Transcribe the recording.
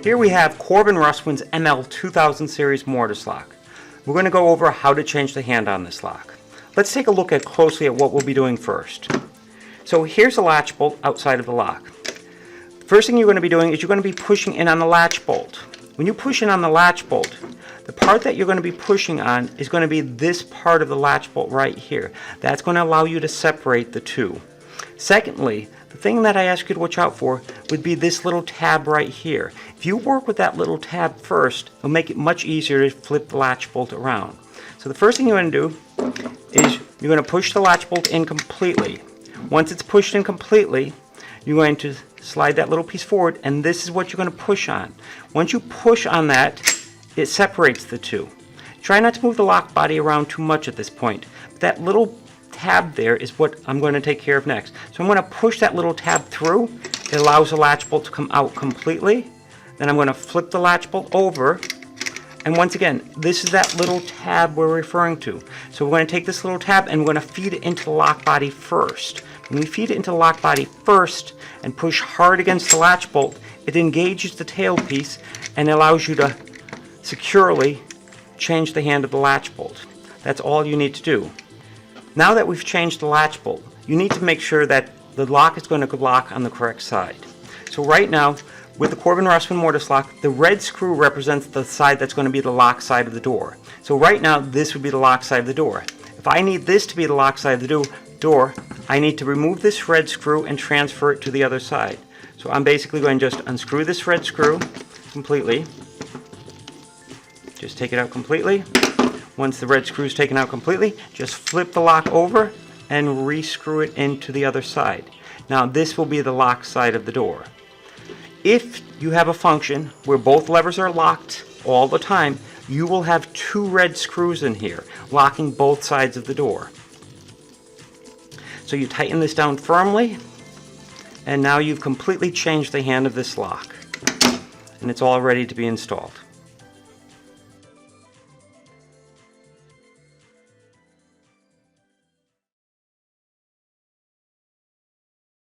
Here we have Corbin Russwin's ML2000 series mortise lock. We're going to go over how to change the hand on this lock. Let's take a look closely at what we'll be doing first. So here's the latch bolt outside of the lock. First thing you're going to be doing is you're going to be pushing in on the latch bolt. When you push in on the latch bolt, the part that you're going to be pushing on is going to be this part of the latch bolt right here. That's going to allow you to separate the two. Secondly, the thing that I ask you to watch out for would be this little tab right here. If you work with that little tab first, it'll make it much easier to flip the latch bolt around. So the first thing you're going to do is you're going to push the latch bolt in completely. Once it's pushed in completely, you're going to slide that little piece forward, and this is what you're going to push on. Once you push on that, it separates the two. Try not to move the lock body around too much at this point. But that little tab there is what I'm going to take care of next. So I'm going to push that little tab through. It allows the latch bolt to come out completely. Then I'm going to flip the latch bolt over. And once again, this is that little tab we're referring to. So we're going to take this little tab and we're going to feed it into the lock body first. When we feed it into the lock body first and push hard against the latch bolt, it engages the tail piece and allows you to securely change the hand of the latch bolt. That's all you need to do. Now that we've changed the latch bolt, you need to make sure that the lock is going to lock on the correct side. So right now, with the Corbin Russwin mortise lock, the red screw represents the side that's going to be the lock side of the door. So right now, this would be the lock side of the door. If I need this to be the lock side of the door, I need to remove this red screw and transfer it to the other side. So I'm basically going to just unscrew this red screw completely. Just take it out completely. Once the red screw is taken out completely, just flip the lock over and re-screw it into the other side. Now this will be the lock side of the door. If you have a function where both levers are locked all the time, you will have two red screws in here, locking both sides of the door. So you tighten this down firmly, and now you've completely changed the hand of this lock, and it's all ready to be installed.